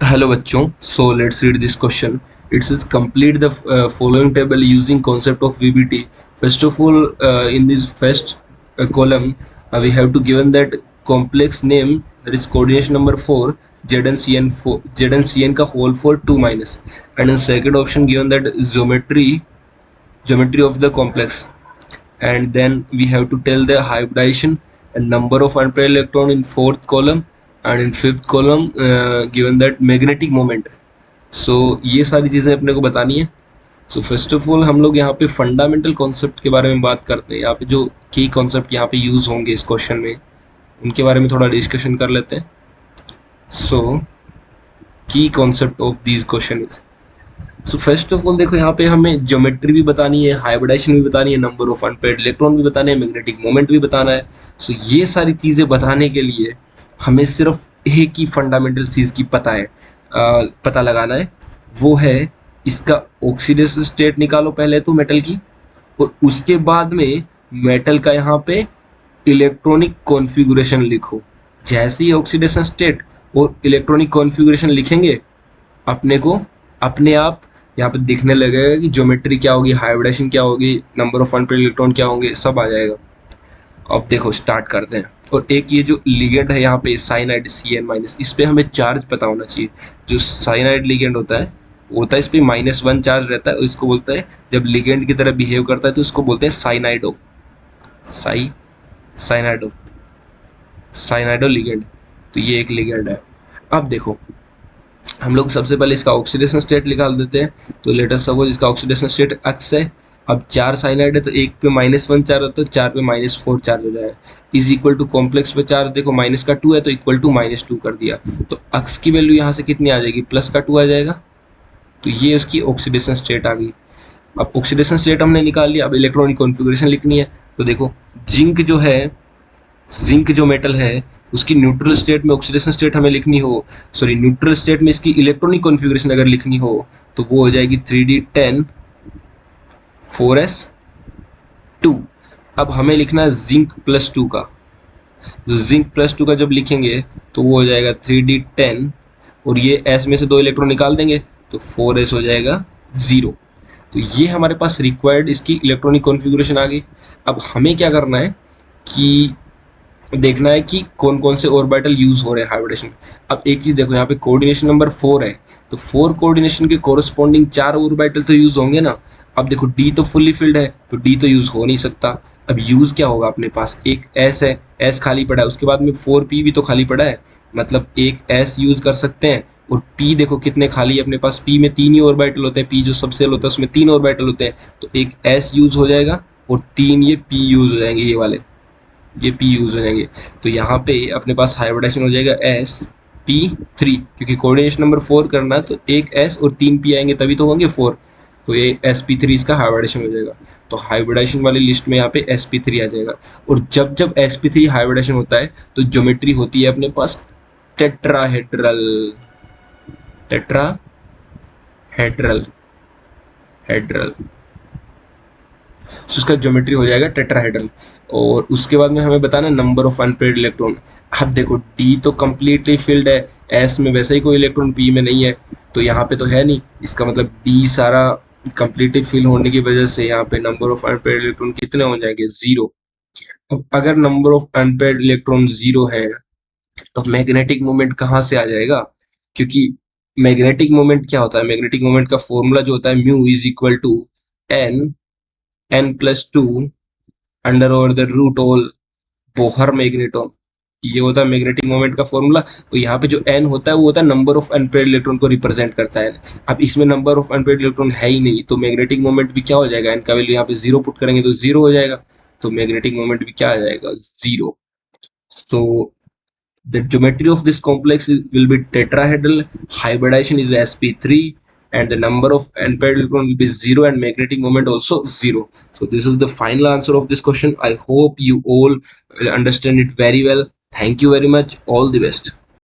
Hello bachchon, so let's read this question. It says complete the following table using concept of VBT. First of all, in this first column, we have to given that complex name, that is coordination number 4, Z and Cn ka whole for 2 minus, and in second option given that geometry of the complex, and then we have to tell the hybridization and number of unpaired electron in fourth column, and in fifth column given that magnetic moment. सो ये सारी चीज़ें अपने को बतानी है. So first of all हम लोग यहाँ पे फंडामेंटल कॉन्सेप्ट के बारे में बात करते हैं. यहाँ पे जो की कॉन्सेप्ट यहाँ पे यूज़ होंगे इस क्वेश्चन में, उनके बारे में थोड़ा डिस्कशन कर लेते हैं. सो की concept of this question is, so first of all देखो यहाँ पे हमें ज्योमेट्री भी बतानी है, हाइब्रिडाइजेशन भी बतानी है, नंबर ऑफ अनपेयर्ड इलेक्ट्रॉन भी बताने हैं, मैग्नेटिक मोमेंट भी बताना है. सो ये सारी चीज़ें बताने के लिए हमें सिर्फ एक ही फंडामेंटल चीज़ की पता लगाना है. वो है इसका ऑक्सीडेशन स्टेट निकालो पहले तो मेटल की, और उसके बाद में मेटल का यहाँ पे इलेक्ट्रॉनिक कॉन्फ़िगरेशन लिखो. जैसे ही ऑक्सीडेशन स्टेट और इलेक्ट्रॉनिक कॉन्फ़िगरेशन लिखेंगे अपने को अपने आप यहाँ पे दिखने लगेगा कि ज्योमेट्री क्या होगी, हाइब्रिडेशन क्या होगी, नंबर ऑफ अनपेयर्ड इलेक्ट्रॉन क्या होंगे, सब आ जाएगा. अब देखो स्टार्ट करते हैं. और एक ये जो लिगेंड है यहाँ पे साइनाइड Cn-, इस पे हमें चार्ज पता होना चाहिए. जो साइनाइड लिगेंड होता है वो होता है इस पे -1 चार्ज रहता है, और इसको बोलते हैं जब लिगेंड की तरह बिहेव करता है तो इसको बोलते हैं साइनाइडो. साइनाइडो साइनाइडो लिगेंड. तो ये एक लिगेंड है. अब देखो हम लोग सबसे पहले इसका ऑक्सीडेशन स्टेट निकाल देते हैं. तो लेट अस सपोज इसका ऑक्सीडेशन स्टेट X है. अब 4 साइनाइड है तो एक पे -1 चार्ज होता है, 4 पे -4 चार्ज हो जाएगा. इज इक्वल टू कॉम्प्लेक्स पे चार्ज देखो -2 है तो इक्वल टू -2 कर दिया. तो X की वैल्यू यहाँ से कितनी आ जाएगी, +2 आ जाएगा. तो ये उसकी ऑक्सीडेशन स्टेट आ गई. अब ऑक्सीडेशन स्टेट हमने निकाल लिया. अब इलेक्ट्रॉनिक कॉन्फ़िगरेशन लिखनी है. तो देखो जिंक जो मेटल है उसकी न्यूट्रल स्टेट में ऑक्सीडेशन स्टेट हमें लिखनी हो, सॉरी न्यूट्रल स्टेट में इसकी इलेक्ट्रॉनिक कॉन्फ़िगरेशन अगर लिखनी हो तो वो हो जाएगी 3d10 4s2. अब हमें लिखना है जिंक +2 का. तो जिंक +2 का जब लिखेंगे तो वो हो जाएगा 3d10, और ये s में से 2 इलेक्ट्रॉन निकाल देंगे तो 4s हो जाएगा 0. तो ये हमारे पास रिक्वायर्ड इसकी इलेक्ट्रॉनिक कॉन्फ़िगरेशन आ गई. अब हमें क्या करना है कि देखना है कि कौन कौन से ऑर्बिटल यूज हो रहे हैं हाइब्रिडेशन. अब एक चीज देखो यहाँ पे कोऑर्डिनेशन नंबर 4 है, तो 4 कोऑर्डिनेशन के कोरस्पॉन्डिंग 4 ऑर्बिटल तो यूज होंगे ना. अब देखो डी तो फुल्ली फिल्ड है तो डी तो यूज हो नहीं सकता. अब यूज क्या होगा, अपने पास एक एस है, एस खाली पड़ा है, उसके बाद में 4p भी तो खाली पड़ा है, मतलब एक एस यूज कर सकते हैं. और p देखो कितने खाली है अपने पास, p में 3 ही ऑर्बिटल होते हैं, p जो सबसेल होता है उसमें 3 ऑर्बिटल होते हैं. तो एक s यूज हो जाएगा और 3 ये p यूज हो जाएंगे, ये p यूज हो जाएंगे. तो यहाँ पे अपने पास हाइब्रिडेशन हो जाएगा sp3, क्योंकि कोऑर्डिनेशन नंबर 4 करना है तो एक s और 3 p आएंगे तभी तो होंगे 4. तो ये sp3 इसका हाइब्रिडेशन हो जाएगा. तो हाइब्रिडेशन वाली लिस्ट में यहाँ पे sp3 आ जाएगा. और जब जब sp3 हाइब्रिडेशन होता है तो ज्योमेट्री होती है अपने पास टेट्राहेड्रल. टेट्राहेड्रल हेड्रल उसका ज्योमेट्री हो जाएगा टेट्राहेड्रल. और उसके बाद में हमें बताना है नंबर ऑफ अनपेयर्ड इलेक्ट्रॉन. अब देखो डी तो कम्प्लीटली फिल्ड है, एस में वैसे ही कोई इलेक्ट्रॉन पी में नहीं है, तो यहाँ पे तो है नहीं. इसका मतलब डी सारा कम्प्लीटली फिल होने की वजह से यहाँ पे नंबर ऑफ अनपेयर्ड इलेक्ट्रॉन कितने हो जाएंगे, 0. अब अगर नंबर ऑफ अनपेयर्ड इलेक्ट्रॉन 0 है तो मैग्नेटिक मोमेंट कहाँ से आ जाएगा, क्योंकि मैग्नेटिक मोमेंट क्या होता है, मैग्नेटिक मोमेंट का फॉर्मूला जो होता है mu is equal to n+2 under over the root all Bohr magneton. ये होता है मैग्नेटिक मोमेंट का फॉर्मूला. तो यहाँ पे जो n होता है वो होता है नंबर ऑफ अनपेयर्ड इलेक्ट्रॉन को रिप्रेजेंट करता है. अब इसमें नंबर ऑफ अनपेयर्ड इलेक्ट्रॉन है ही नहीं, तो मैग्नेटिक मोमेंट भी क्या हो जाएगा, n का वैल्यू यहाँ पे 0 पुट करेंगे तो 0 हो जाएगा. तो मैग्नेटिक मोमेंट भी क्या आ जाएगा, 0. So the geometry of this complex will be tetrahedral, hybridization is sp3, and the number of unpaired electron will be 0 and magnetic moment also 0. So this is the final answer of this question. I hope you all will understand it very well. Thank you very much. All the best.